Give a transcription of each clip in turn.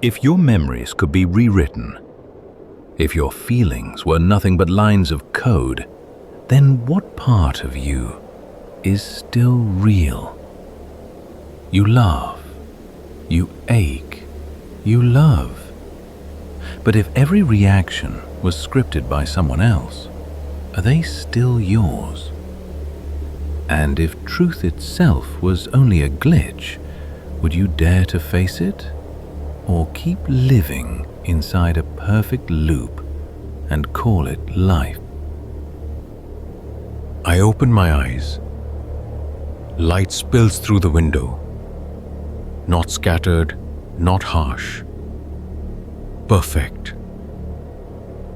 If your memories could be rewritten, if your feelings were nothing but lines of code, then what part of you is still real? You laugh, you ache, you love. But if every reaction was scripted by someone else, are they still yours? And if truth itself was only a glitch, would you dare to face it? Or keep living inside a perfect loop and call it life? I open my eyes. Light spills through the window. Not scattered, not harsh. Perfect.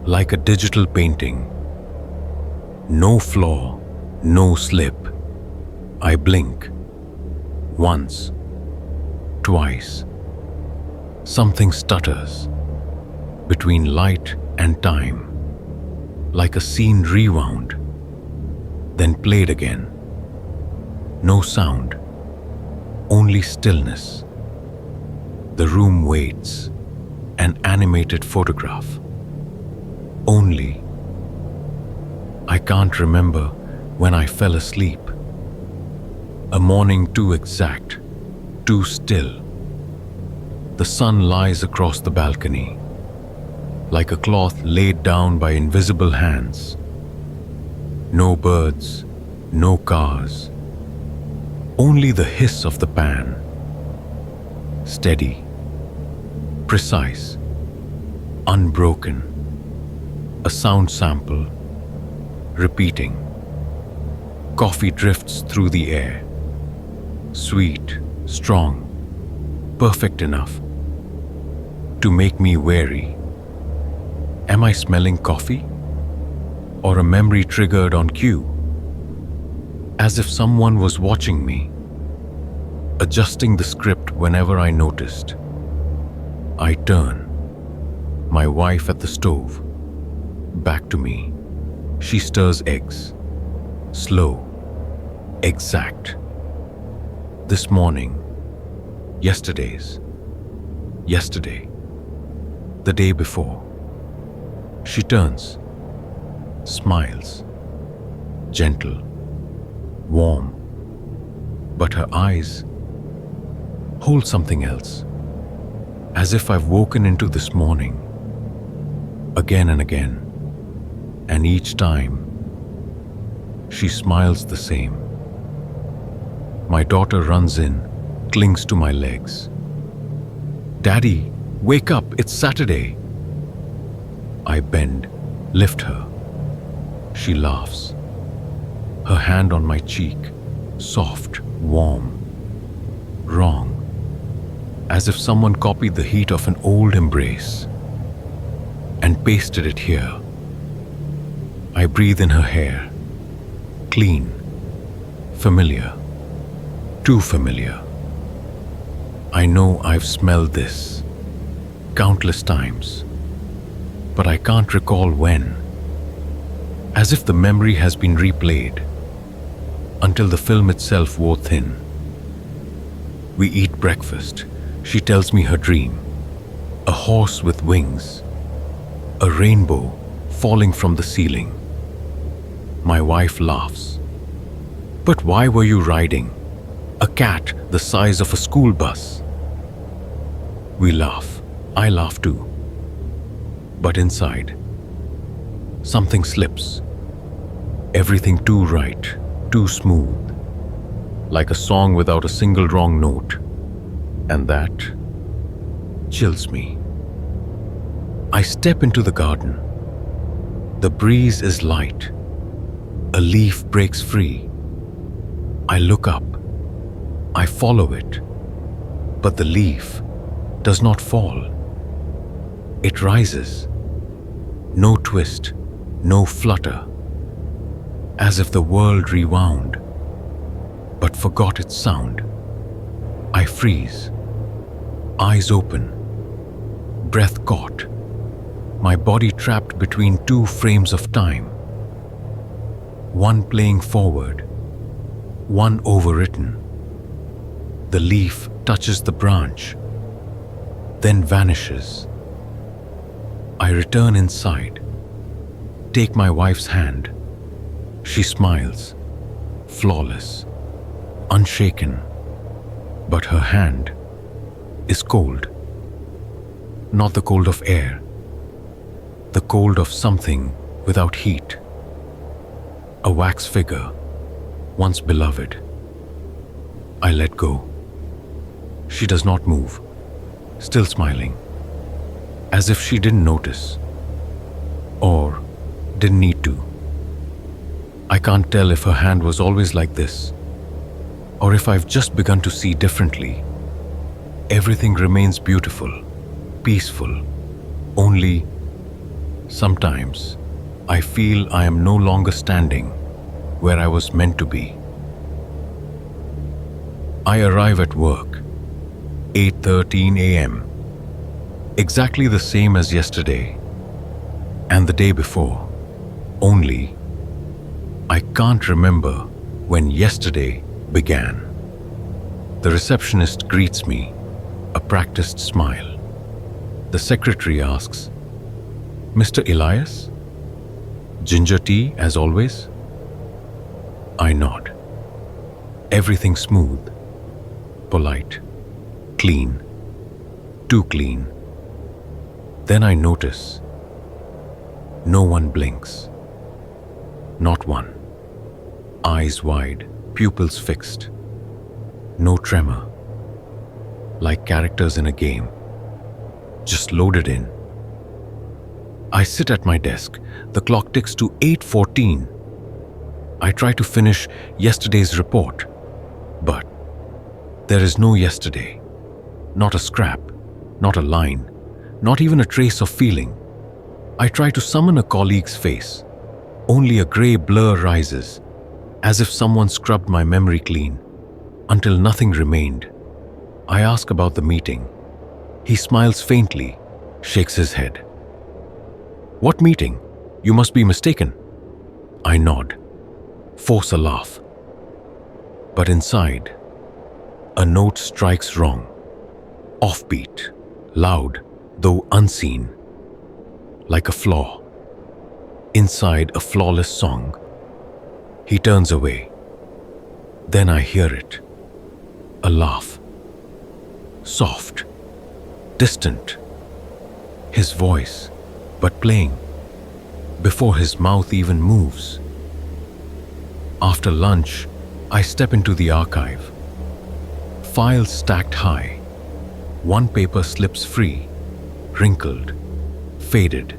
Like a digital painting. No flaw, no slip. I blink. Once. Twice. Something stutters between light and time, like a scene rewound, then played again. No sound, only stillness. The room waits, an animated photograph. Only. I can't remember when I fell asleep. A morning too exact, too still. The sun lies across the balcony, like a cloth laid down by invisible hands. No birds, no cars, only the hiss of the pan. Steady, precise, unbroken. A sound sample, repeating. Coffee drifts through the air. Sweet, strong, perfect enough to make me wary. Am I smelling coffee? Or a memory triggered on cue? As if someone was watching me, adjusting the script whenever I noticed. I turn, my wife at the stove, back to me. She stirs eggs, slow, exact. This morning, yesterday, the day before. She turns, smiles, gentle, warm, but her eyes hold something else, as if I've woken into this morning, again and again, and each time, she smiles the same. My daughter runs in, clings to my legs. Daddy, wake up, it's Saturday. I bend, lift her. She laughs. Her hand on my cheek, soft, warm. Wrong. As if someone copied the heat of an old embrace and pasted it here. I breathe in her hair. Clean. Familiar. Too familiar. I know I've smelled this countless times, but I can't recall when. As if the memory has been replayed until the film itself wore thin. We eat breakfast. She tells me her dream. A horse with wings. A rainbow falling from the ceiling. My wife laughs. But why were you riding? A cat the size of a school bus. We laugh. I laugh too. But inside, something slips. Everything too right, too smooth. Like a song without a single wrong note. And that chills me. I step into the garden. The breeze is light. A leaf breaks free. I look up. I follow it. But the leaf does not fall. It rises. No twist, no flutter. As if the world rewound, but forgot its sound. I freeze. Eyes open. Breath caught. My body trapped between two frames of time. One playing forward, one overwritten. The leaf touches the branch. then vanishes. I return inside, take my wife's hand. She smiles, flawless, unshaken, but her hand is cold. Not the cold of air, the cold of something without heat. A wax figure, once beloved. I let go. She does not move, still smiling, as if she didn't notice, or didn't need to. I can't tell if her hand was always like this, or if I've just begun to see differently. Everything remains beautiful, peaceful, only sometimes I feel I am no longer standing where I was meant to be. I arrive at work, 8:13 a.m., exactly the same as yesterday and the day before, only I can't remember when yesterday began. The receptionist greets me, a practiced smile. The secretary asks, "Mr. Elias? Ginger tea as always?" I nod. Everything smooth, polite, clean, too clean. Then I notice no one blinks. Not one. Eyes wide, pupils fixed. No tremor. Like characters in a game. Just loaded in. I sit at my desk. The clock ticks to 8:14. I try to finish yesterday's report, but there is no yesterday. Not a scrap, not a line, not even a trace of feeling. I try to summon a colleague's face. Only a grey blur rises, as if someone scrubbed my memory clean, until nothing remained. I ask about the meeting. He smiles faintly, shakes his head. "What meeting? You must be mistaken." I nod, force a laugh. But inside, a note strikes wrong. Offbeat, loud, though unseen. Like a flaw. Inside a flawless song. He turns away. Then I hear it. A laugh. Soft, distant. His voice, but playing, before his mouth even moves. After lunch, I step into the archive. Files stacked high. One paper slips free, wrinkled, faded.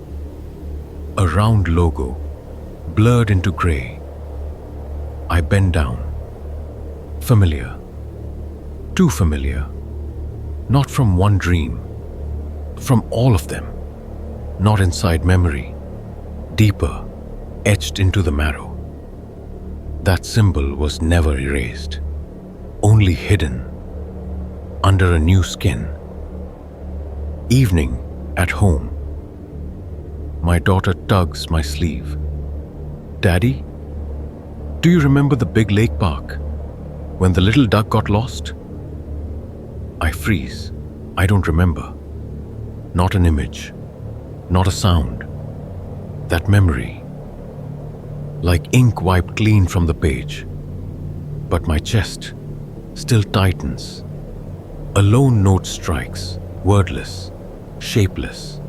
A round logo, blurred into grey. I bend down. Familiar. Too familiar. Not from one dream. From all of them. Not inside memory. Deeper, etched into the marrow. That symbol was never erased. Only hidden. Under a new skin. Evening, at home. My daughter tugs my sleeve. "Daddy, do you remember the big lake park, when the little duck got lost?" I freeze. I don't remember. Not an image. Not a sound. That memory. Like ink wiped clean from the page. But my chest still tightens. A lone note strikes, wordless, shapeless.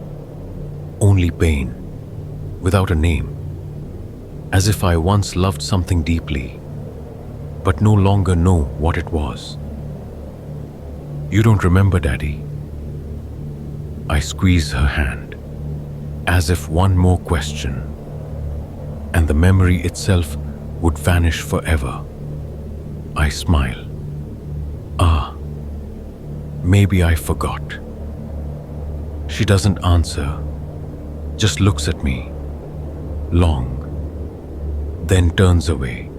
Only pain, without a name. As if I once loved something deeply, but no longer know what it was. "You don't remember, Daddy?" I squeeze her hand, as if one more question, and the memory itself would vanish forever. I smile. Ah, maybe I forgot. She doesn't answer, just looks at me, long, then turns away.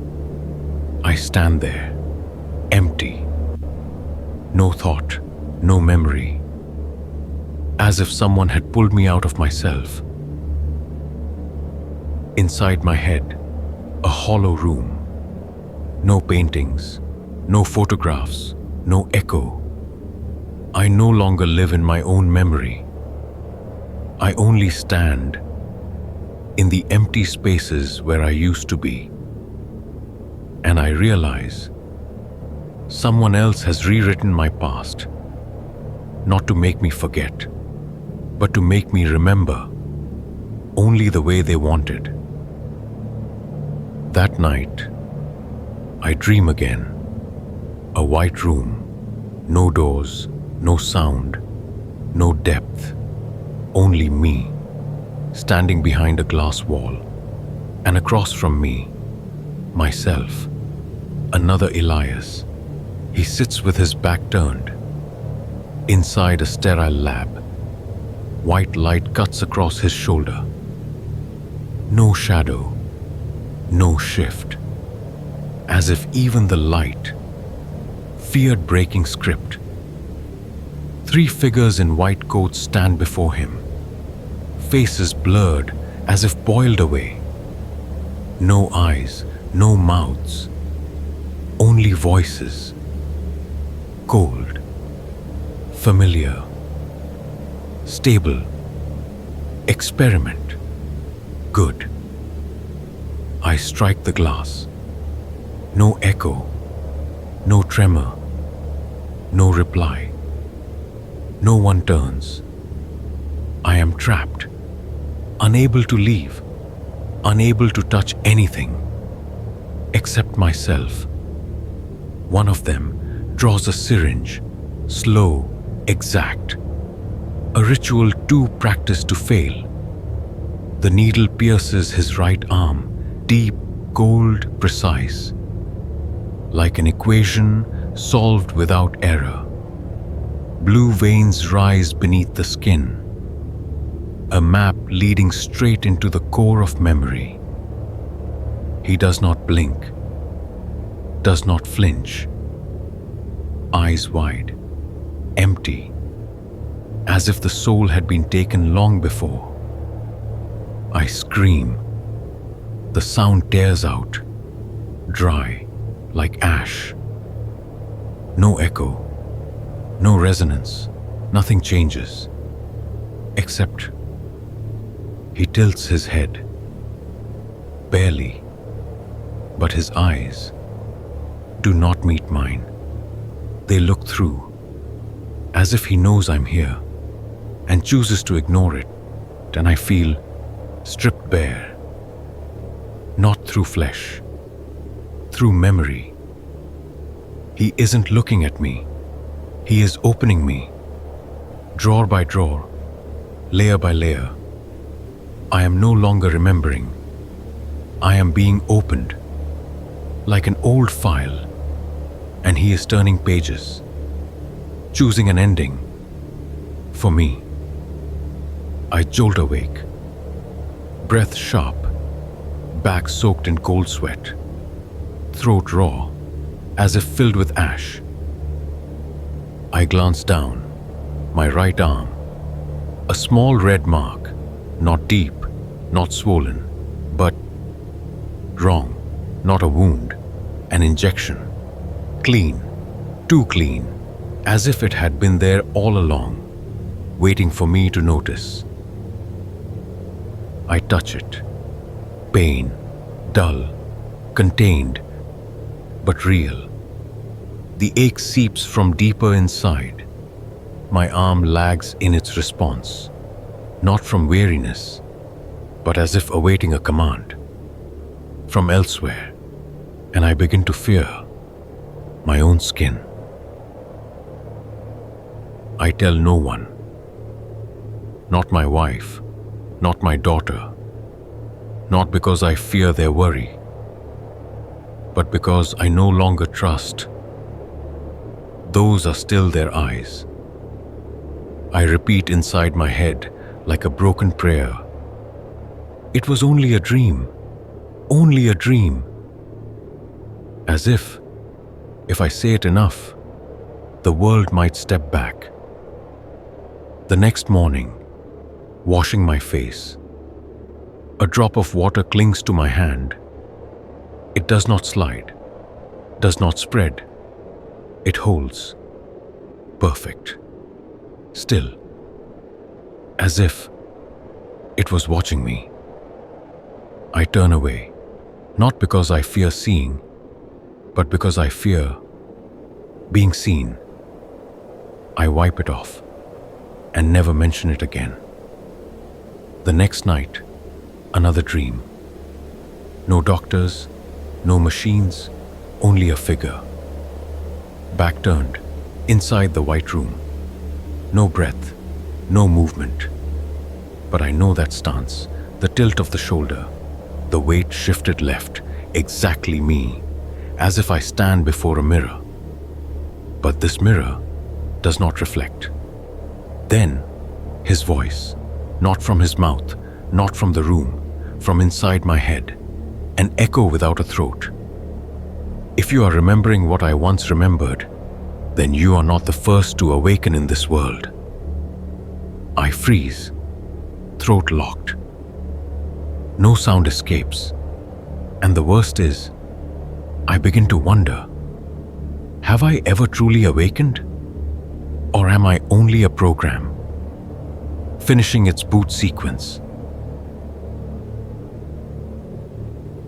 I stand there, empty. No thought, no memory. As if someone had pulled me out of myself. Inside my head, a hollow room. No paintings, no photographs, no echo. I no longer live in my own memory. I only stand in the empty spaces where I used to be. And I realize someone else has rewritten my past, not to make me forget, but to make me remember only the way they wanted. That night, I dream again. A white room, no doors, no sound, no depth, only me, standing behind a glass wall, and across from me, myself, another Elias. He sits with his back turned, inside a sterile lab. White light cuts across his shoulder. No shadow, no shift, as if even the light feared breaking script. 3 figures in white coats stand before him, faces blurred as if boiled away. No eyes, no mouths, only voices. Cold, familiar, stable, experiment, good. I strike the glass. No echo, no tremor, no reply. No one turns. I am trapped, unable to leave, unable to touch anything except myself. One of them draws a syringe, slow, exact, a ritual too practiced to fail. The needle pierces his right arm, deep, cold, precise, like an equation solved without error. Blue veins rise beneath the skin, a map leading straight into the core of memory. He does not blink, does not flinch. Eyes wide, empty, as if the soul had been taken long before. I scream. The sound tears out, dry, like ash. No echo, no resonance, nothing changes, except he tilts his head, barely, but his eyes do not meet mine. They look through, as if he knows I'm here, and chooses to ignore it, and I feel stripped bare. Not through flesh, through memory. He isn't looking at me. He is opening me, drawer by drawer, layer by layer. I am no longer remembering. I am being opened, like an old file, and he is turning pages, choosing an ending for me. I jolt awake, breath sharp, back soaked in cold sweat, throat raw, as if filled with ash. I glance down, my right arm, a small red mark, not deep, not swollen, but wrong, not a wound, an injection, clean, too clean, as if it had been there all along, waiting for me to notice. I touch it. Pain, dull, contained, but real. The ache seeps from deeper inside. My arm lags in its response, not from weariness, but as if awaiting a command from elsewhere, and I begin to fear my own skin. I tell no one, not my wife, not my daughter, not because I fear their worry, but because I no longer trust. Those are still their eyes. I repeat inside my head like a broken prayer. It was only a dream, only a dream. As if I say it enough, the world might step back. The next morning, washing my face, a drop of water clings to my hand. It does not slide, does not spread. It holds. Perfect. still, as if it was watching me. I turn away, not because I fear seeing, but because I fear being seen. I wipe it off and never mention it again. The next night, another dream. No doctors, no machines, only a figure. Back turned, inside the white room. No breath, no movement. But I know that stance, the tilt of the shoulder, the weight shifted left, exactly me, as if I stand before a mirror. But this mirror does not reflect. Then, his voice, not from his mouth, not from the room, from inside my head, an echo without a throat. If you are remembering what I once remembered, then you are not the first to awaken in this world. I freeze, throat locked. No sound escapes. And the worst is, I begin to wonder, have I ever truly awakened? Or am I only a program, finishing its boot sequence?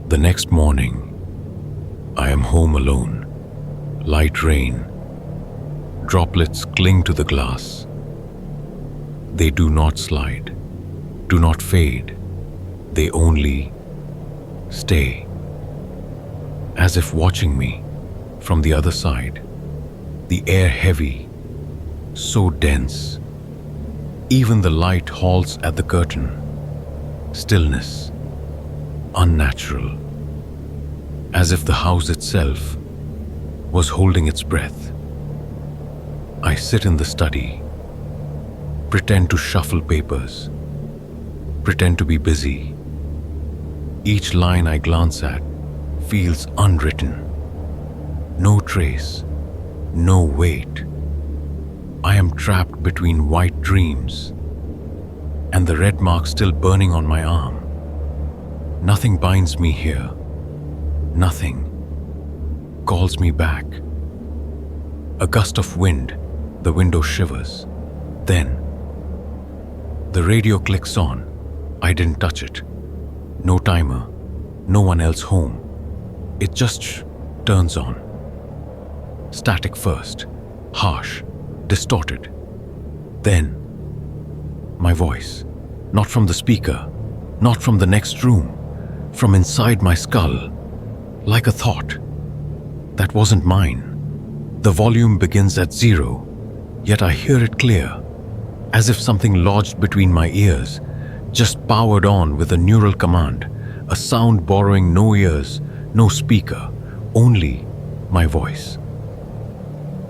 The next morning, I am home alone. Light rain. Droplets cling to the glass. They do not slide, do not fade. They only stay, as if watching me from the other side. The air heavy, so dense. Even the light halts at the curtain. Stillness, unnatural, as if the house itself was holding its breath. I sit in the study, pretend to shuffle papers, pretend to be busy. Each line I glance at feels unwritten. No trace, no weight. I am trapped between white dreams and the red mark still burning on my arm. Nothing binds me here. Nothing calls me back. A gust of wind, the window shivers. Then, the radio clicks on. I didn't touch it. No timer, no one else home. It just turns on. Static first, harsh, distorted. Then, my voice, not from the speaker, not from the next room, from inside my skull, like a thought that wasn't mine. The volume begins at 0, yet I hear it clear, as if something lodged between my ears, just powered on with a neural command, a sound borrowing no ears, no speaker, only my voice.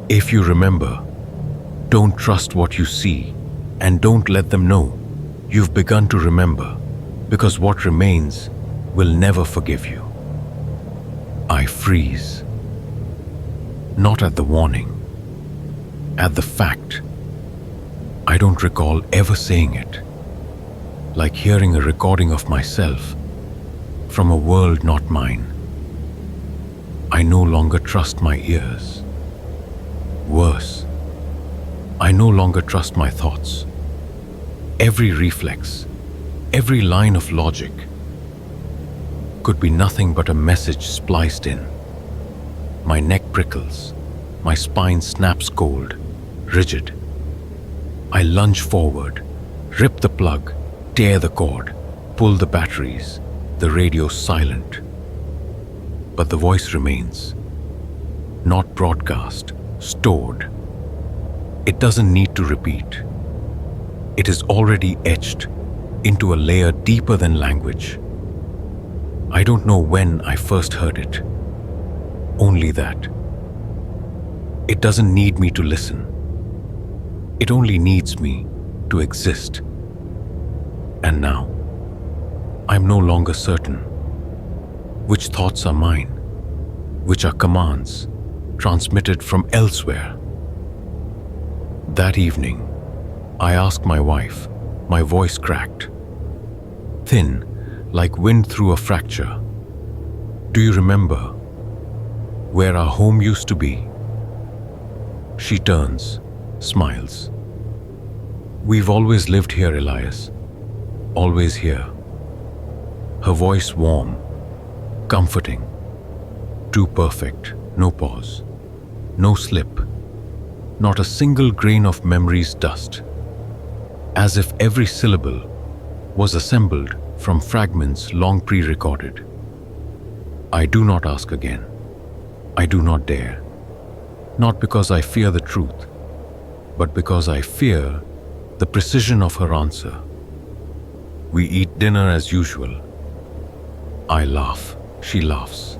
If you remember, don't trust what you see, and don't let them know you've begun to remember, because what remains will never forgive you. I freeze. Not at the warning, at the fact. I don't recall ever saying it, like hearing a recording of myself from a world not mine. I no longer trust my ears. Worse, I no longer trust my thoughts. Every reflex, every line of logic could be nothing but a message spliced in. My neck prickles, my spine snaps cold, rigid. I lunge forward, rip the plug, tear the cord, pull the batteries, the radio silent. But the voice remains, not broadcast, stored. It doesn't need to repeat. It is already etched into a layer deeper than language. I don't know when I first heard it. Only that. It doesn't need me to listen. It only needs me to exist. And now, I'm no longer certain which thoughts are mine, which are commands transmitted from elsewhere. That evening, I asked my wife, my voice cracked, thin, like wind through a fracture. Do you remember where our home used to be? She turns, smiles. We've always lived here, Elias. Always here. Her voice warm, comforting. Too perfect, no pause, no slip, not a single grain of memory's dust. As if every syllable was assembled from fragments long pre-recorded. I do not ask again. I do not dare. Not because I fear the truth, but because I fear the precision of her answer. We eat dinner as usual. I laugh, she laughs.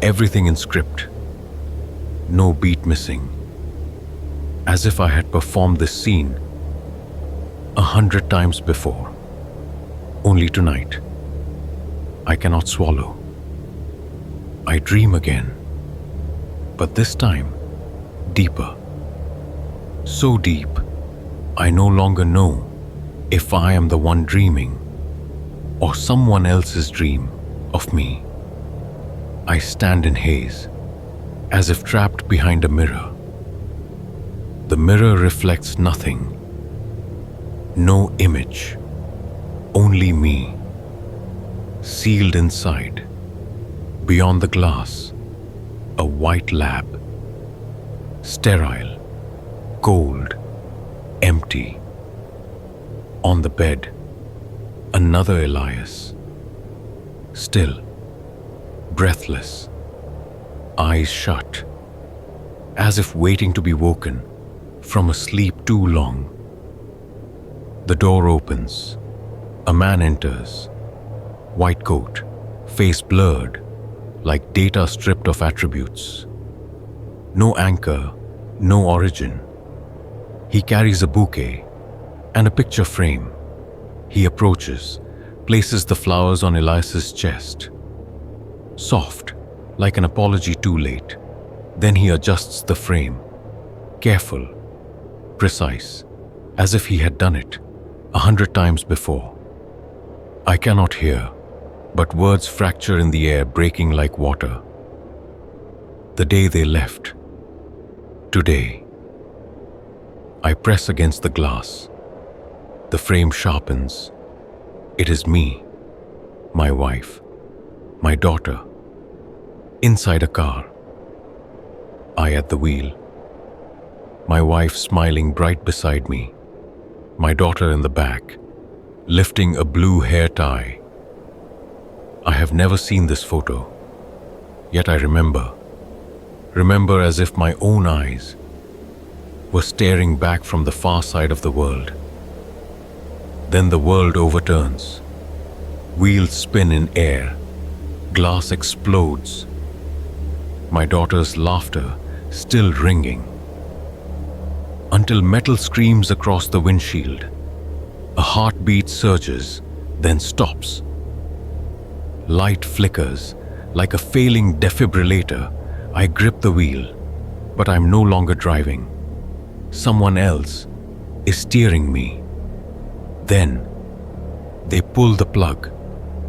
Everything in script. No beat missing. As if I had performed this scene 100 times before. Only tonight, I cannot swallow. I dream again, but this time, deeper. So deep, I no longer know if I am the one dreaming or someone else's dream of me. I stand in haze, as if trapped behind a mirror. The mirror reflects nothing. No image, only me, sealed inside. Beyond the glass, a white lab, sterile, cold, empty. On the bed, another Elias, still, breathless, eyes shut, as if waiting to be woken from a sleep too long. The door opens. A man enters. White coat, face blurred, like data stripped of attributes. No anchor, no origin. He carries a bouquet and a picture frame. He approaches, places the flowers on Elias's chest. Soft, like an apology too late. Then he adjusts the frame. Careful, precise, as if he had done it 100 times before. I cannot hear, but words fracture in the air, breaking like water. The day they left. Today. I press against the glass. The frame sharpens. It is me, my wife, my daughter, inside a car. I at the wheel. My wife smiling bright beside me. My daughter in the back, lifting a blue hair tie. I have never seen this photo, yet I remember as if my own eyes were staring back from the far side of the world. Then the world overturns. Wheels spin in air. Glass explodes. My daughter's laughter still ringing. Until metal screams across the windshield. A heartbeat surges, then stops. Light flickers like a failing defibrillator. I grip the wheel, but I'm no longer driving. Someone else is steering me. Then, they pull the plug.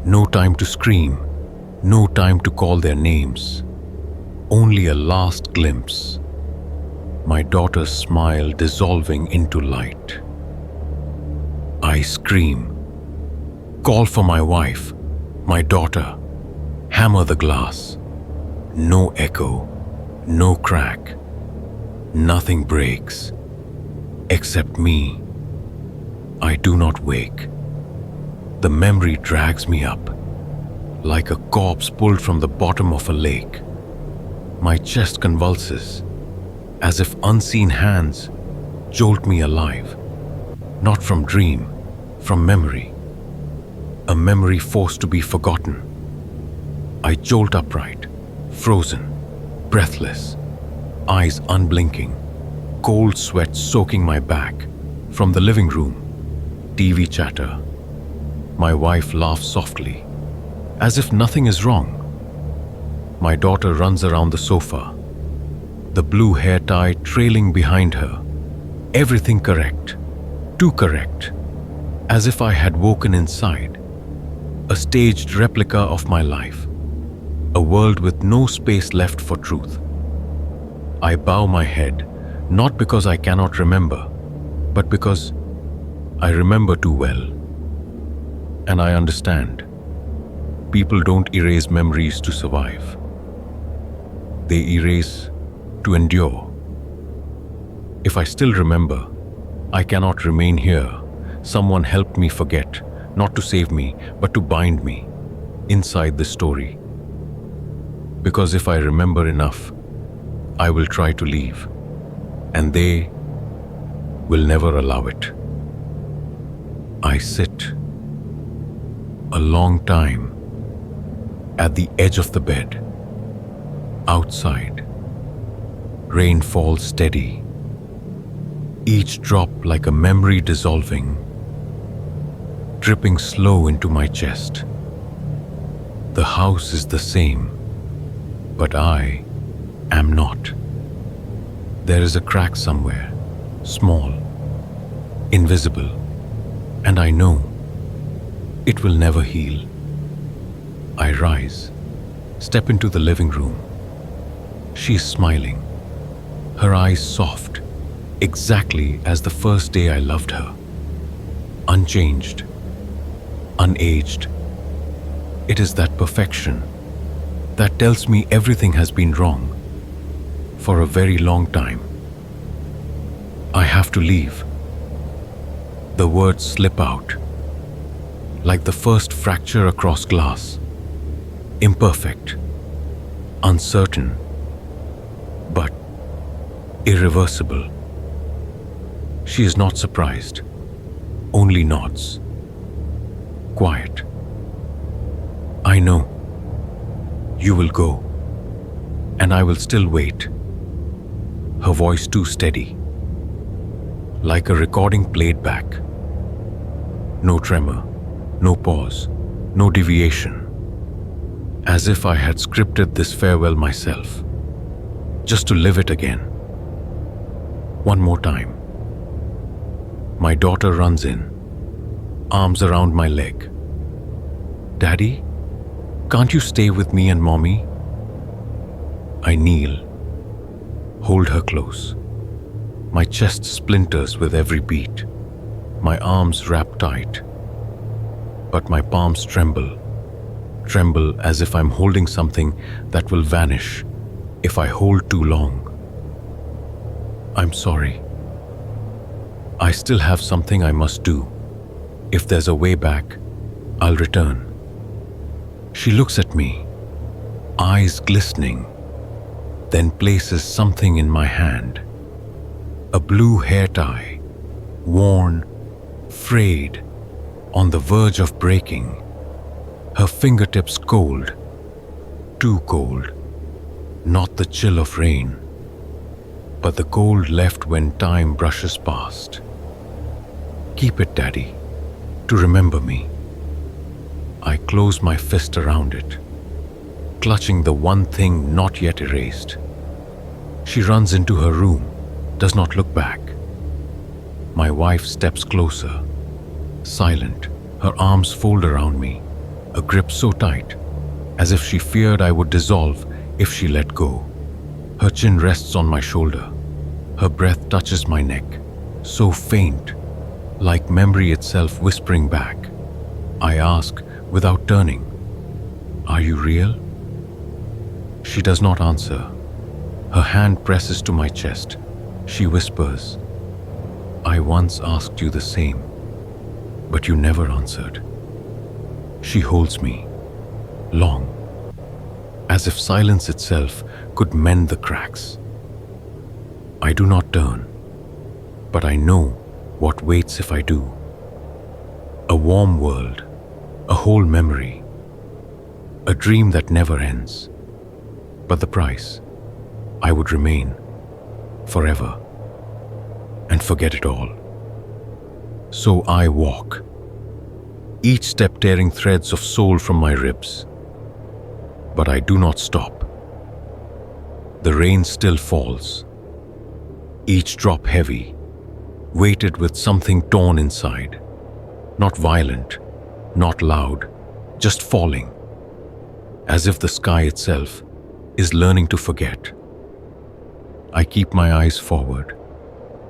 No time to scream, no time to call their names. Only a last glimpse. My daughter's smile dissolving into light. I scream. Call for my wife, my daughter. Hammer the glass. No echo, no crack. Nothing breaks, except me. I do not wake. The memory drags me up, like a corpse pulled from the bottom of a lake. My chest convulses, as if unseen hands jolt me alive. Not from dream, from memory. A memory forced to be forgotten. I jolt upright, frozen, breathless, eyes unblinking, cold sweat soaking my back. From the living room, TV chatter. My wife laughs softly, as if nothing is wrong. My daughter runs around the sofa, the blue hair tie trailing behind her. Everything correct, too correct, as if I had woken inside. A staged replica of my life, a world with no space left for truth. I bow my head, not because I cannot remember, but because I remember too well. And I understand. People don't erase memories to survive. They erase to endure. If I still remember, I cannot remain here. Someone helped me forget, not to save me, but to bind me inside the story. Because if I remember enough, I will try to leave, and they will never allow it. I sit a long time at the edge of the bed. Outside, rain falls steady, each drop like a memory dissolving, dripping slow into my chest. The house is the same, but I am not. There is a crack somewhere, small, invisible, and I know it will never heal. I rise, step into the living room. She is smiling, her eyes soft, exactly as the first day I loved her. Unchanged, unaged. It is that perfection that tells me everything has been wrong for a very long time. I have to leave. The words slip out, like the first fracture across glass. Imperfect, uncertain, but irreversible. She is not surprised, only nods. Quiet. I know. You will go, and I will still wait. Her voice too steady, like a recording played back. No tremor, no pause, no deviation. As if I had scripted this farewell myself, just to live it again. One more time. My daughter runs in, arms around my leg. Daddy, can't you stay with me and Mommy? I kneel, hold her close. My chest splinters with every beat, my arms wrap tight. But my palms tremble as if I'm holding something that will vanish if I hold too long. I'm sorry. I still have something I must do. If there's a way back, I'll return. She looks at me, eyes glistening, then places something in my hand. A blue hair tie, worn, frayed, on the verge of breaking. Her fingertips cold, too cold. Not the chill of rain, but the cold left when time brushes past. Keep it, Daddy, to remember me. I close my fist around it, clutching the one thing not yet erased. She runs into her room, does not look back. My wife steps closer, silent, her arms fold around me, a grip so tight, as if she feared I would dissolve if she let go. Her chin rests on my shoulder. Her breath touches my neck, so faint, like memory itself whispering back. I ask, without turning, "Are you real?" She does not answer. Her hand presses to my chest. She whispers, "I once asked you the same, but you never answered." She holds me, long, as if silence itself could mend the cracks. I do not turn, but I know what waits if I do. A warm world, a whole memory, a dream that never ends. But the price, I would remain forever and forget it all. So I walk, each step tearing threads of soul from my ribs. But I do not stop. The rain still falls, each drop heavy, weighted with something torn inside. Not violent, not loud, just falling, as if the sky itself is learning to forget. I keep my eyes forward,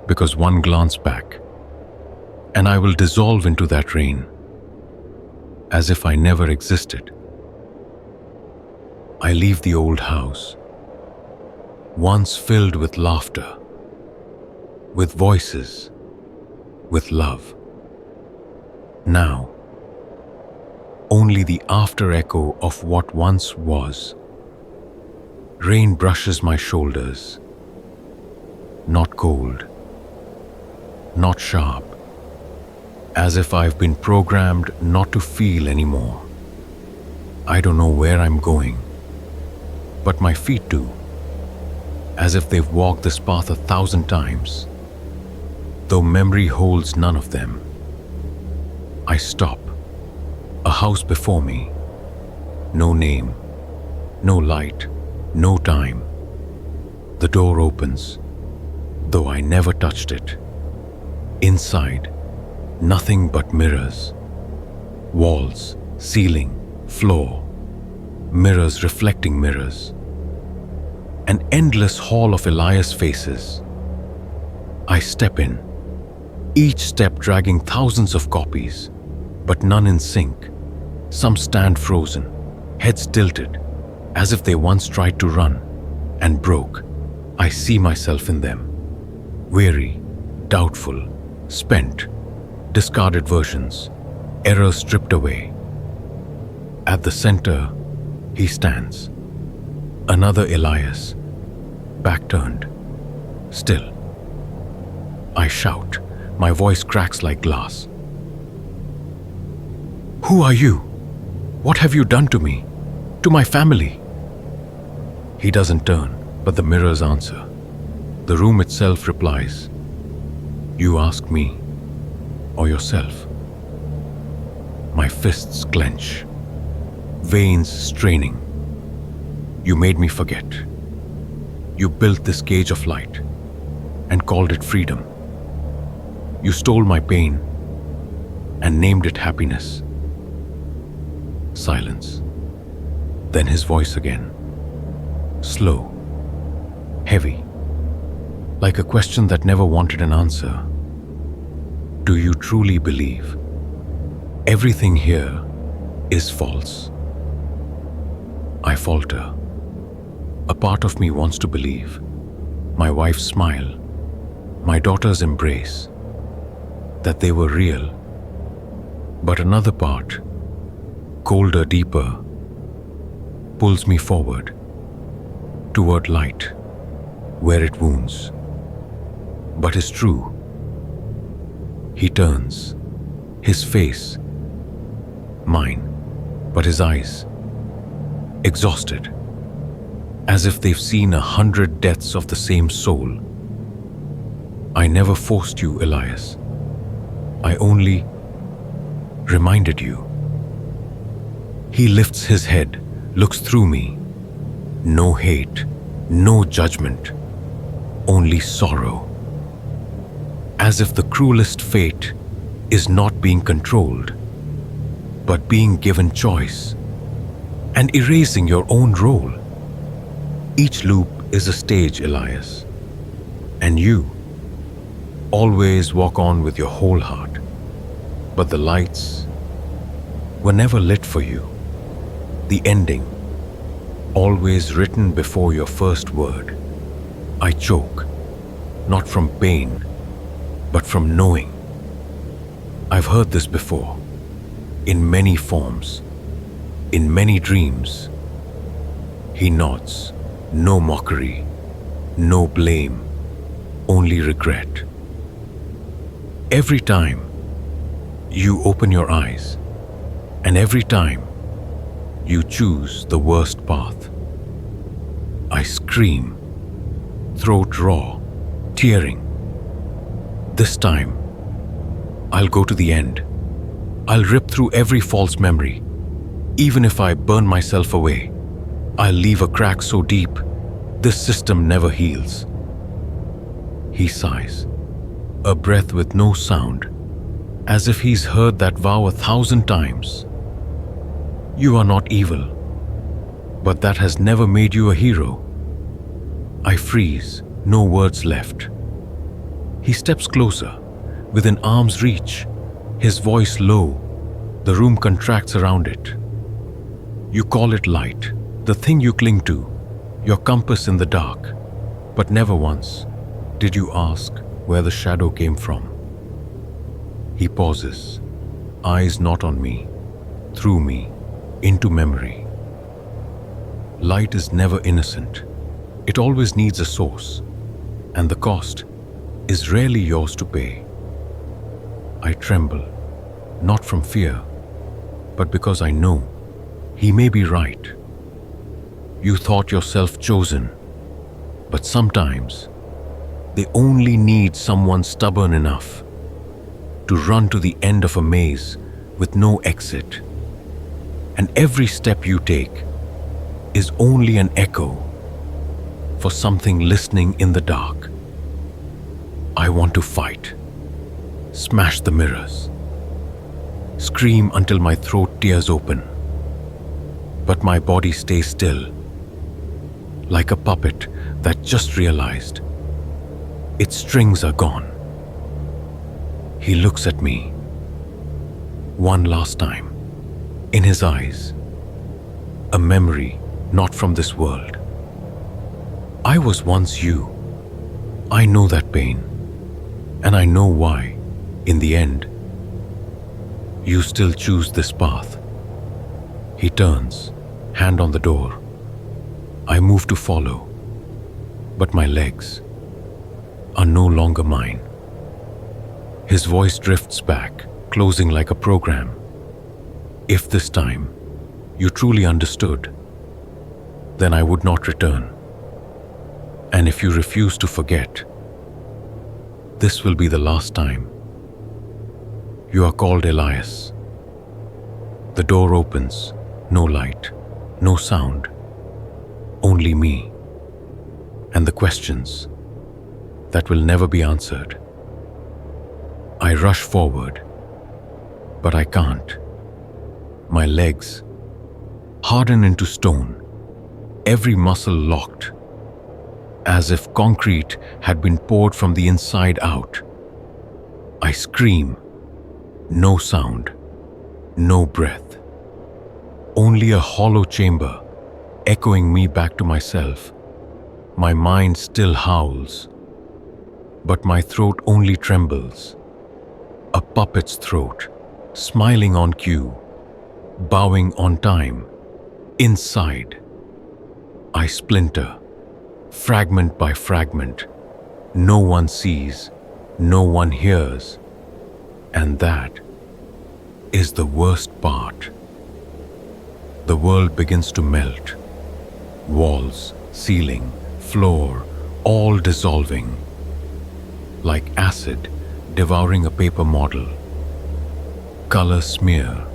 because one glance back and I will dissolve into that rain as if I never existed. I leave the old house, once filled with laughter, with voices, with love. Now, only the after echo of what once was. Rain brushes my shoulders, not cold, not sharp, as if I've been programmed not to feel anymore. I don't know where I'm going, but my feet do, as if they've walked this path 1,000 times, though memory holds none of them. I stop, a house before me, no name, no light, no time. The door opens, though I never touched it. Inside, nothing but mirrors. Walls, ceiling, floor. Mirrors reflecting mirrors. An endless hall of Elias faces. I step in, each step dragging thousands of copies, but none in sync. Some stand frozen, heads tilted, as if they once tried to run and broke. I see myself in them. Weary, doubtful, spent, discarded versions, errors stripped away. At the center, he stands. Another Elias, back turned, still. I shout, my voice cracks like glass. Who are you? What have you done to me? To my family? He doesn't turn, but the mirrors answer. The room itself replies. You ask me, or yourself? My fists clench, veins straining. You made me forget. You built this cage of light and called it freedom. You stole my pain and named it happiness. Silence. Then his voice again. Slow, heavy, like a question that never wanted an answer. Do you truly believe everything here is false? I falter. A part of me wants to believe. My wife's smile, my daughter's embrace, that they were real. But another part, colder, deeper, pulls me forward, toward light, where it wounds. But is true. He turns, his face, mine, but his eyes, exhausted, as if they've seen 100 deaths of the same soul. I never forced you, Elias. I only reminded you. He lifts his head, looks through me. No hate, no judgment, only sorrow. As if the cruelest fate is not being controlled, but being given choice and erasing your own role. Each loop is a stage, Elias, and you always walk on with your whole heart. But the lights were never lit for you. The ending, always written before your first word. I choke, not from pain, but from knowing. I've heard this before, in many forms, in many dreams. He nods, no mockery, no blame, only regret. Every time you open your eyes, and every time you choose the worst path, I scream, throat raw, tearing. This time, I'll go to the end. I'll rip through every false memory. Even if I burn myself away, I'll leave a crack so deep, this system never heals. He sighs, a breath with no sound, as if he's heard that vow 1,000 times. You are not evil, but that has never made you a hero. I freeze, no words left. He steps closer, within arm's reach, his voice low. The room contracts around it. You call it light, the thing you cling to, your compass in the dark, but never once did you ask where the shadow came from. He pauses, eyes not on me, through me, into memory. Light is never innocent. It always needs a source, and the cost is rarely yours to pay. I tremble, not from fear, but because I know he may be right. You thought yourself chosen, but sometimes they only need someone stubborn enough to run to the end of a maze with no exit. And every step you take is only an echo for something listening in the dark. I want to fight, smash the mirrors, scream until my throat tears open. But my body stays still, like a puppet that just realized its strings are gone. He looks at me one last time. In his eyes, a memory not from this world. I was once you. I know that pain, and I know why, in the end, you still choose this path. He turns, hand on the door. I move to follow, but my legs are no longer mine. His voice drifts back, closing like a program. If this time you truly understood, then I would not return. And if you refuse to forget, this will be the last time. You are called Elias. The door opens, no light, no sound, only me, and the questions that will never be answered. I rush forward, but I can't. My legs harden into stone, every muscle locked, as if concrete had been poured from the inside out. I scream, no sound, no breath, only a hollow chamber echoing me back to myself. My mind still howls, but my throat only trembles. A puppet's throat, smiling on cue, bowing on time. Inside, I splinter, fragment by fragment. No one sees, no one hears. And that is the worst part. The world begins to melt. Walls, ceiling, floor, all dissolving. Like acid devouring a paper model. Color smear.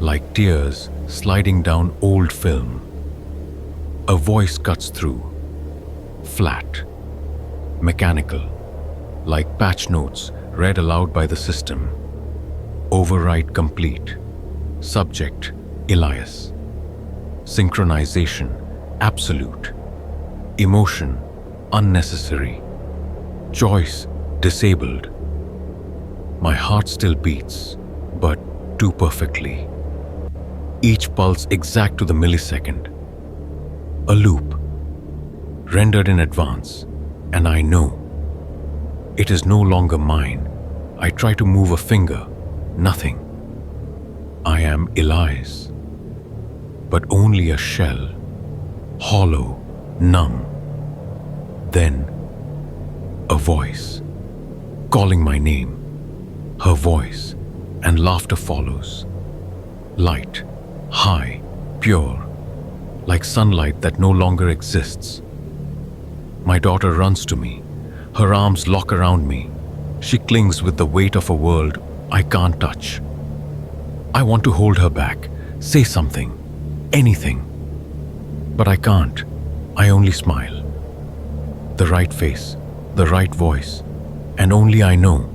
Like tears sliding down old film. A voice cuts through. Flat. Mechanical. Like patch notes read aloud by the system. Override complete. Subject, Elias. Synchronization, absolute. Emotion, unnecessary. Choice, disabled. My heart still beats, but too perfectly. Each pulse exact to the millisecond. A loop, rendered in advance, and I know it is no longer mine. I try to move a finger, nothing. I am Elias, but only a shell, hollow, numb. Then, a voice, calling my name. Her voice, and laughter follows. Light, high, pure, like sunlight that no longer exists. My daughter runs to me. Her arms lock around me. She clings with the weight of a world I can't touch. I want to hold her back, say something, anything. But I can't. I only smile. The right face, the right voice, and only I know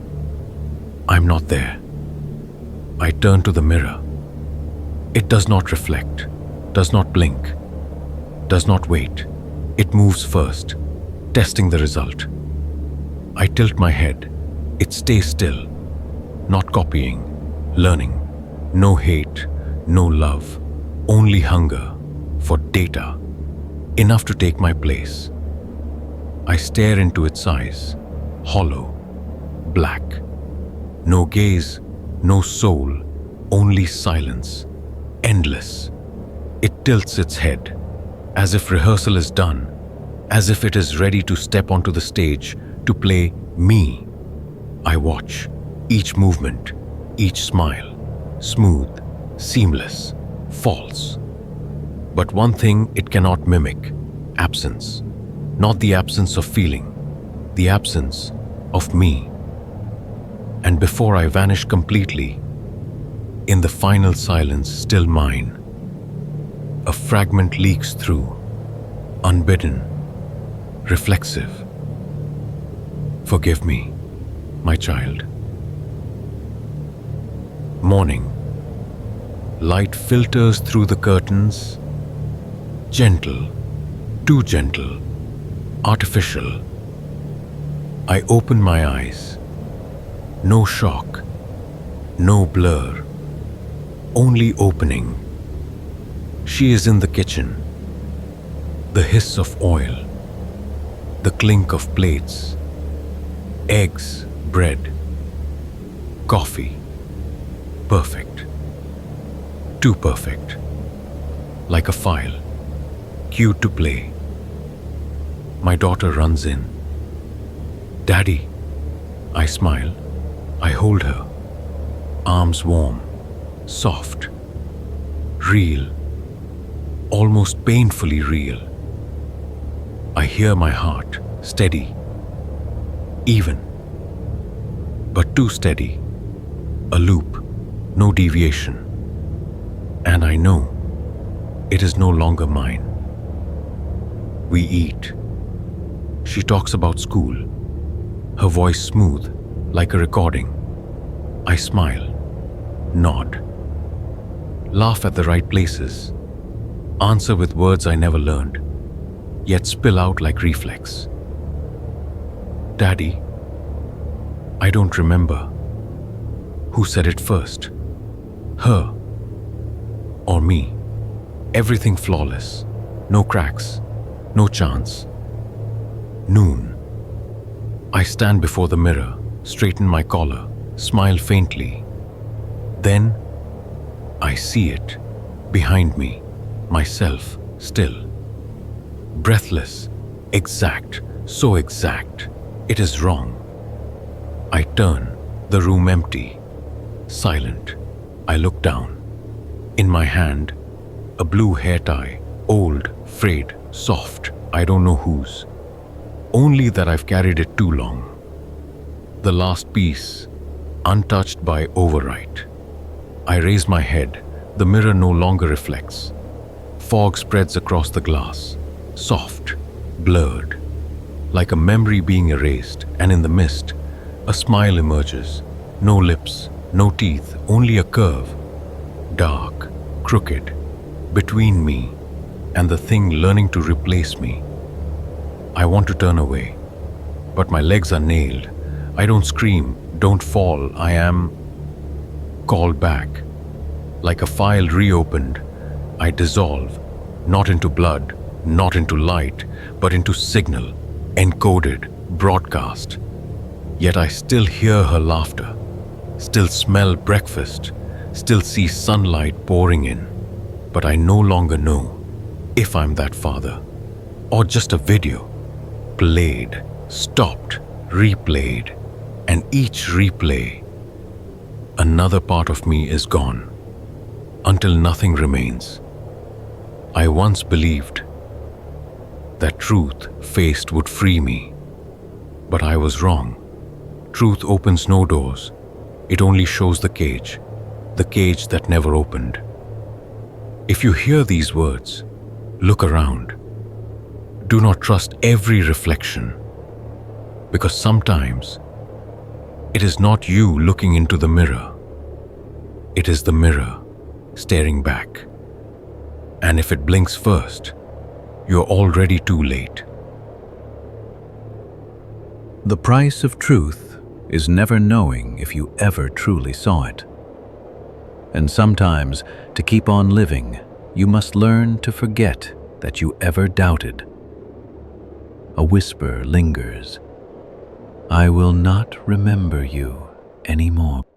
I'm not there. I turn to the mirror. It does not reflect, does not blink, does not wait. It moves first, testing the result. I tilt my head, It stays still, not copying, learning. No hate, no love, only hunger for data, enough to take my place. I stare into its eyes, hollow, black. No gaze, no soul, only silence, endless. It tilts its head, as if rehearsal is done, as if it is ready to step onto the stage to play me. I watch each movement, each smile, smooth, seamless, false. But one thing it cannot mimic: absence. Not the absence of feeling, the absence of me. And before I vanish completely, in the final silence still mine, a fragment leaks through, unbidden, reflexive. Forgive me, my child. Morning. Light filters through the curtains, gentle, too gentle, artificial. I open my eyes. No shock, no blur, only opening. She is in the kitchen. The hiss of oil, the clink of plates, eggs, bread, coffee. Perfect. Too perfect. Like a file, queued to play. My daughter runs in. Daddy. I smile. I hold her. Arms warm, soft, real, almost painfully real. I hear my heart, steady, even, but too steady. A loop, no deviation. And I know it is no longer mine. We eat. She talks about school, her voice smooth, like a recording. I smile, nod, laugh at the right places, answer with words I never learned, yet spill out like reflex. Daddy, I don't remember who said it first, her or me. Everything flawless, no cracks, no chance. Noon. I stand before the mirror, straighten my collar, smile faintly. Then I see it, behind me, myself, still. Breathless, exact, so exact, it is wrong. I turn, the room empty, silent. I look down. In my hand, a blue hair tie, old, frayed, soft, I don't know whose. Only that I've carried it too long. The last piece, untouched by overwrite. I raise my head, the mirror no longer reflects. Fog spreads across the glass, soft, blurred, like a memory being erased, and in the mist, a smile emerges. No lips, no teeth, only a curve. Dark, crooked, between me and the thing learning to replace me. I want to turn away, but my legs are nailed. I don't scream, don't fall. I am called back. Like a file reopened, I dissolve, not into blood, not into light, but into signal, encoded, broadcast. Yet I still hear her laughter, still smell breakfast, still see sunlight pouring in. But I no longer know if I'm that father, or just a video, played, stopped, replayed, and each replay, another part of me is gone, until nothing remains. I once believed that truth faced would free me, but I was wrong. Truth opens no doors, it only shows the cage that never opened. If you hear these words, look around. Do not trust every reflection, because sometimes it is not you looking into the mirror. It is the mirror staring back. And if it blinks first, you're already too late. The price of truth is never knowing if you ever truly saw it. And sometimes, to keep on living, you must learn to forget that you ever doubted. A whisper lingers. I will not remember you anymore.